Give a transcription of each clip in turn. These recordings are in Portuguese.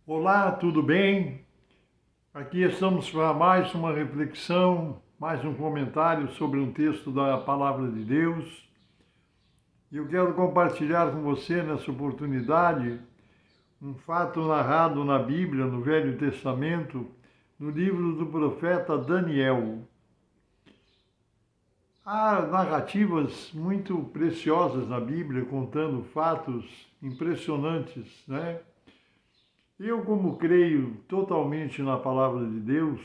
Olá, tudo bem? Aqui estamos para mais uma reflexão, mais um comentário sobre um texto da Palavra de Deus. E eu quero compartilhar com você nessa oportunidade um fato narrado na Bíblia, no Velho Testamento, no livro do profeta Daniel. Há narrativas muito preciosas na Bíblia, contando fatos impressionantes, né? Eu, como creio totalmente na palavra de Deus,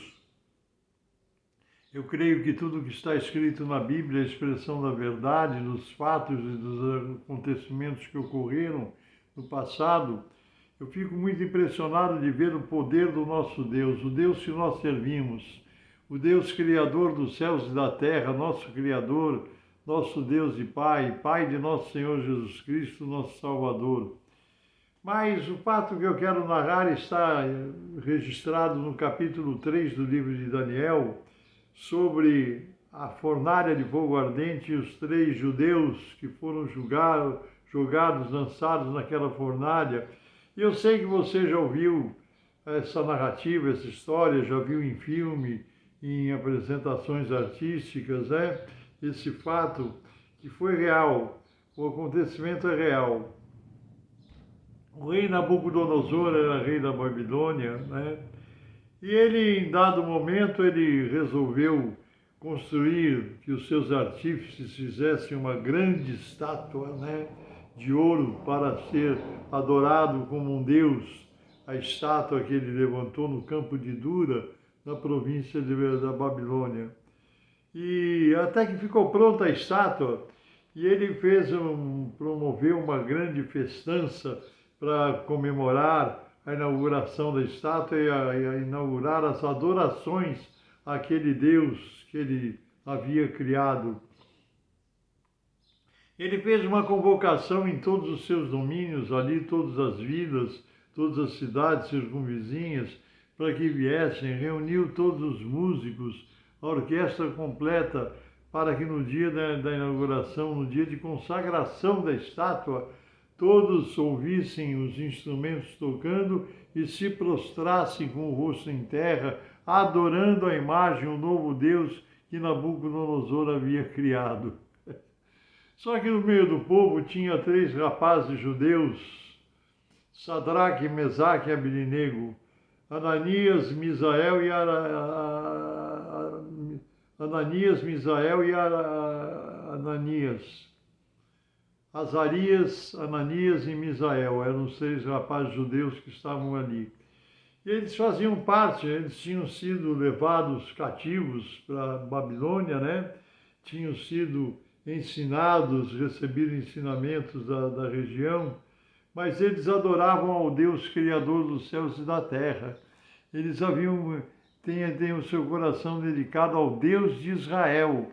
eu creio que tudo que está escrito na Bíblia é a expressão da verdade, dos fatos e dos acontecimentos que ocorreram no passado. Eu fico muito impressionado de ver o poder do nosso Deus, o Deus que nós servimos, o Deus Criador dos céus e da terra, nosso Criador, nosso Deus e Pai, Pai de nosso Senhor Jesus Cristo, nosso Salvador. Mas o fato que eu quero narrar está registrado no capítulo 3 do livro de Daniel, sobre a fornalha de fogo ardente e os 3 judeus que foram jogados, lançados naquela fornalha. E eu sei que você já ouviu essa narrativa, essa história, já viu em filme, em apresentações artísticas, né? Esse fato que foi real, o acontecimento é real. O rei Nabucodonosor era rei da Babilônia, né? E ele, em dado momento, ele resolveu construir, que os seus artífices fizessem uma grande estátua, né, de ouro para ser adorado como um deus, a estátua que ele levantou no campo de Dura, na província da Babilônia. E até que ficou pronta a estátua, e ele promoveu uma grande festança para comemorar a inauguração da estátua e a inaugurar as adorações àquele Deus que ele havia criado. Ele fez uma convocação em todos os seus domínios, ali todas as vilas, todas as cidades circunvizinhas, para que viessem, reuniu todos os músicos, a orquestra completa, para que no dia da inauguração, no dia de consagração da estátua, todos ouvissem os instrumentos tocando e se prostrassem com o rosto em terra, adorando a imagem, o novo Deus que Nabucodonosor havia criado. Só que no meio do povo tinha 3 rapazes judeus, Sadraque, Mesaque e Abednego, Ananias, Misael e Ananias. Azarias, Ananias e Misael eram os 3 rapazes judeus que estavam ali. E eles faziam parte, eles tinham sido levados cativos para a Babilônia, né? Tinham sido ensinados, recebido ensinamentos da região, mas eles adoravam ao Deus Criador dos céus e da terra. Eles têm o seu coração dedicado ao Deus de Israel.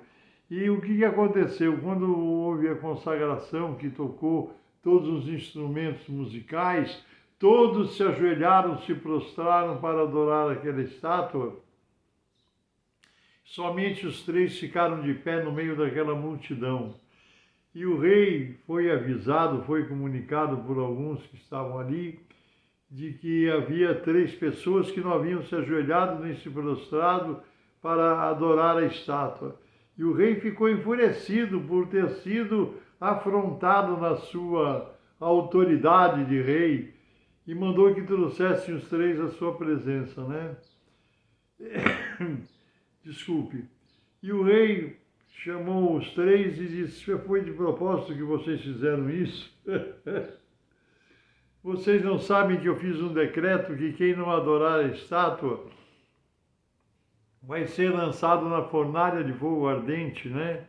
E o que aconteceu? Quando houve a consagração, que tocou todos os instrumentos musicais, todos se ajoelharam, se prostraram para adorar aquela estátua. Somente os 3 ficaram de pé no meio daquela multidão. E o rei foi avisado, foi comunicado por alguns que estavam ali, de que havia 3 pessoas que não haviam se ajoelhado nem se prostrado para adorar a estátua. E o rei ficou enfurecido por ter sido afrontado na sua autoridade de rei e mandou que trouxessem os 3 à sua presença, né? Desculpe. E o rei chamou os 3 e disse: foi de propósito que vocês fizeram isso? Vocês não sabem que eu fiz um decreto que quem não adorar a estátua vai ser lançado na fornalha de fogo ardente, né?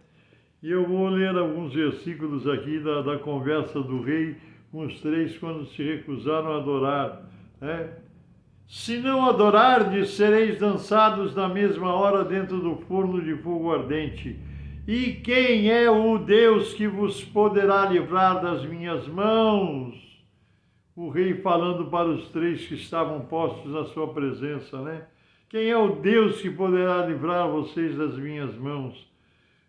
E eu vou ler alguns versículos aqui da conversa do rei com os 3 quando se recusaram a adorar, né? Se não adorardes, sereis lançados na mesma hora dentro do forno de fogo ardente. E quem é o Deus que vos poderá livrar das minhas mãos? O rei falando para os 3 que estavam postos na sua presença, né? Quem é o Deus que poderá livrar vocês das minhas mãos?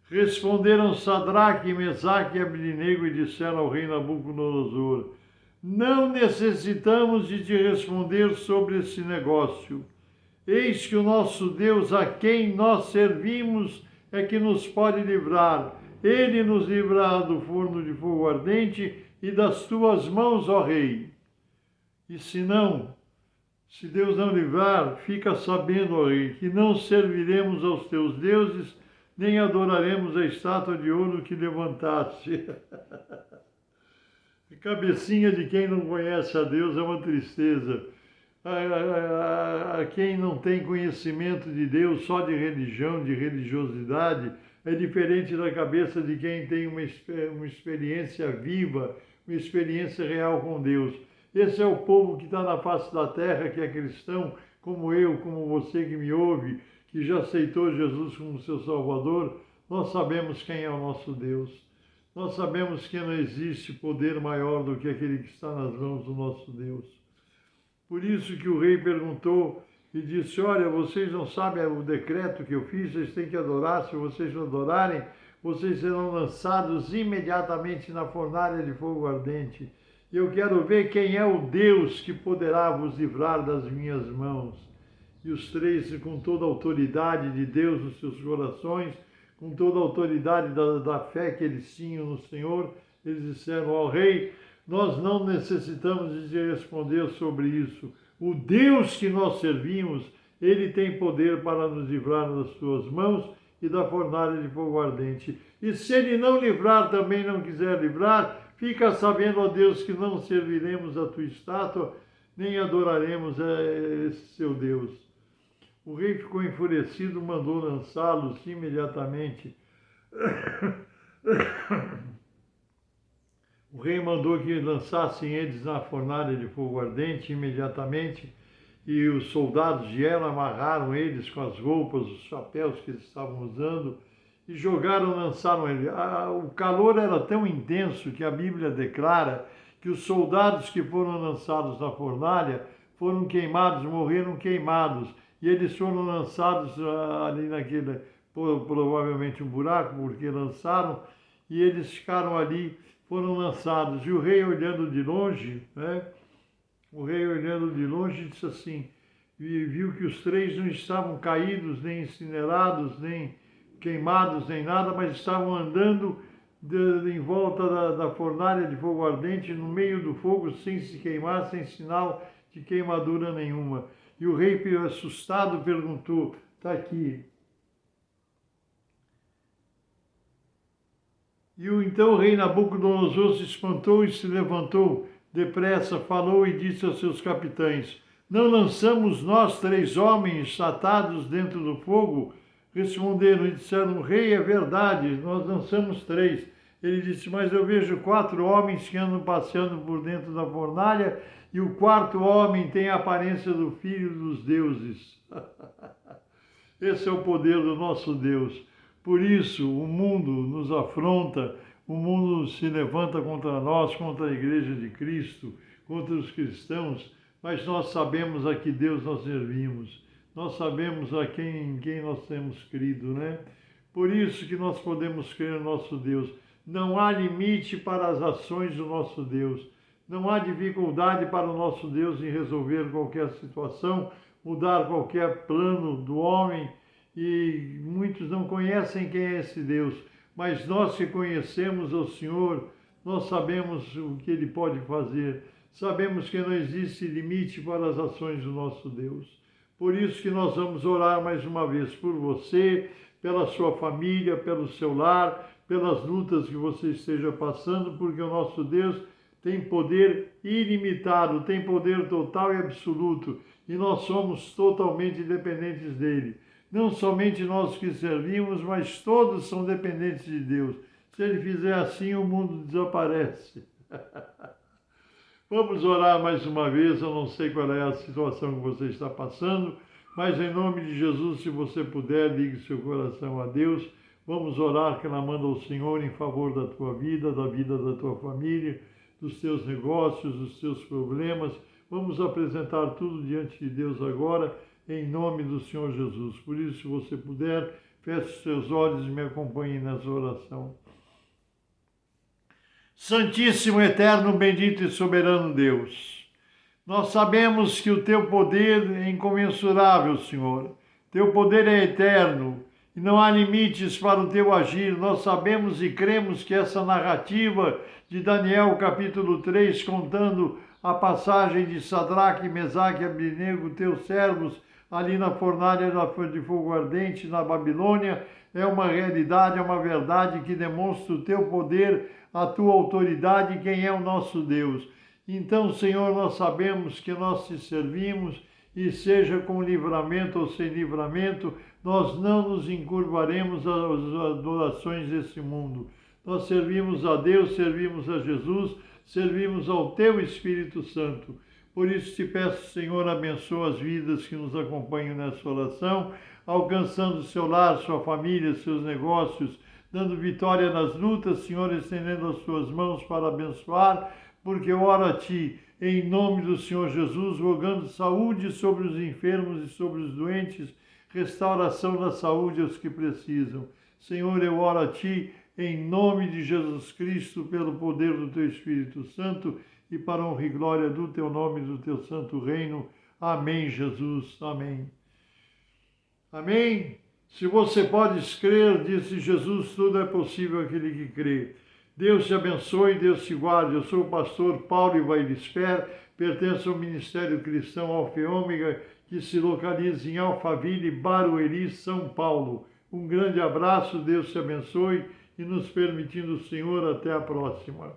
Responderam Sadraque, Mesaque e Abednego e disseram ao rei Nabucodonosor: não necessitamos de te responder sobre esse negócio. Eis que o nosso Deus, a quem nós servimos, é que nos pode livrar. Ele nos livrará do forno de fogo ardente e das tuas mãos, ó Rei. E se não, se Deus não livrar, fica sabendo, ó Rei, que não serviremos aos teus deuses, nem adoraremos a estátua de ouro que levantaste. A cabecinha de quem não conhece a Deus é uma tristeza. A quem não tem conhecimento de Deus só de religião, de religiosidade, é diferente da cabeça de quem tem uma experiência viva, uma experiência real com Deus. Esse é o povo que está na face da terra, que é cristão, como eu, como você que me ouve, que já aceitou Jesus como seu Salvador. Nós sabemos quem é o nosso Deus. Nós sabemos que não existe poder maior do que aquele que está nas mãos do nosso Deus. Por isso que o rei perguntou e disse, olha, vocês não sabem o decreto que eu fiz, vocês têm que adorar, se vocês não adorarem, vocês serão lançados imediatamente na fornalha de fogo ardente. E eu quero ver quem é o Deus que poderá vos livrar das minhas mãos. E os três, com toda a autoridade de Deus nos seus corações, com toda a autoridade da fé que eles tinham no Senhor, eles disseram, ó Rei, nós não necessitamos de te responder sobre isso. O Deus que nós servimos, Ele tem poder para nos livrar das tuas mãos e da fornalha de fogo ardente. E se Ele não livrar, também não quiser livrar, fica sabendo, ó Deus, que não serviremos a tua estátua, nem adoraremos esse seu Deus. O rei ficou enfurecido, mandou lançá-los imediatamente. O rei mandou que lançassem eles na fornalha de fogo ardente imediatamente, e os soldados vieram, amarraram eles com as roupas, os chapéus que eles estavam usando, e jogaram, lançaram eles. O calor era tão intenso que a Bíblia declara que os soldados que foram lançados na fornalha foram queimados, morreram queimados, e eles foram lançados ali naquele, provavelmente um buraco, porque lançaram, e eles ficaram ali, foram lançados. E o rei olhando de longe, né? O rei olhando de longe disse assim, e viu que os três não estavam caídos, nem incinerados, nem queimados, nem nada, mas estavam andando em volta da fornalha de fogo ardente, no meio do fogo, sem se queimar, sem sinal de queimadura nenhuma. E o rei, assustado, perguntou, está aqui. E então o rei Nabucodonosor se espantou e se levantou depressa, falou e disse aos seus capitães, não lançamos nós 3 homens atados dentro do fogo? Responderam e disseram, rei, é verdade, nós lançamos 3. Ele disse, mas eu vejo 4 homens que andam passeando por dentro da fornalha, e o 4º homem tem a aparência do filho dos deuses. Esse é o poder do nosso Deus. Por isso, o mundo nos afronta, o mundo se levanta contra nós, contra a Igreja de Cristo, contra os cristãos, mas nós sabemos a que Deus nós servimos. Nós sabemos em quem nós temos crido, né? Por isso que nós podemos crer no nosso Deus. Não há limite para as ações do nosso Deus. Não há dificuldade para o nosso Deus em resolver qualquer situação, mudar qualquer plano do homem, e muitos não conhecem quem é esse Deus, mas nós que conhecemos o Senhor, nós sabemos o que Ele pode fazer, sabemos que não existe limite para as ações do nosso Deus. Por isso que nós vamos orar mais uma vez por você, pela sua família, pelo seu lar, pelas lutas que você esteja passando, porque o nosso Deus tem poder ilimitado, tem poder total e absoluto, e nós somos totalmente dependentes dele. Não somente nós que servimos, mas todos são dependentes de Deus. Se ele fizer assim, o mundo desaparece. Vamos orar mais uma vez, eu não sei qual é a situação que você está passando, mas em nome de Jesus, se você puder, ligue seu coração a Deus. Vamos orar clamando ao Senhor em favor da tua vida, da vida da tua família, dos teus negócios, dos teus problemas. Vamos apresentar tudo diante de Deus agora, em nome do Senhor Jesus. Por isso, se você puder, feche os seus olhos e me acompanhe nessa oração. Santíssimo, eterno, bendito e soberano Deus, nós sabemos que o teu poder é incomensurável, Senhor. Teu poder é eterno e não há limites para o teu agir. Nós sabemos e cremos que essa narrativa de Daniel, capítulo 3, contando a passagem de Sadraque, Mesaque e Abdenego, teus servos, ali na fornalha de fogo ardente na Babilônia, é uma realidade, é uma verdade que demonstra o teu poder, a tua autoridade e quem é o nosso Deus. Então, Senhor, nós sabemos que nós te servimos e seja com livramento ou sem livramento, nós não nos encurvaremos às adorações desse mundo. Nós servimos a Deus, servimos a Jesus, servimos ao teu Espírito Santo. Por isso te peço, Senhor, abençoa as vidas que nos acompanham nessa oração, alcançando seu lar, sua família, seus negócios, dando vitória nas lutas, Senhor, estendendo as suas mãos para abençoar, porque eu oro a Ti, em nome do Senhor Jesus, rogando saúde sobre os enfermos e sobre os doentes, restauração da saúde aos que precisam. Senhor, eu oro a Ti, em nome de Jesus Cristo, pelo poder do Teu Espírito Santo e para a honra e glória do Teu nome e do Teu santo reino. Amém, Jesus. Amém. Amém? Se você pode crer, disse Jesus, tudo é possível àquele que crê. Deus te abençoe, Deus te guarde. Eu sou o pastor Paulo Ivailisper, pertenço ao Ministério Cristão Alfa e Ômega, que se localiza em Alphaville, Barueri, São Paulo. Um grande abraço, Deus te abençoe e nos permitindo, Senhor, até a próxima.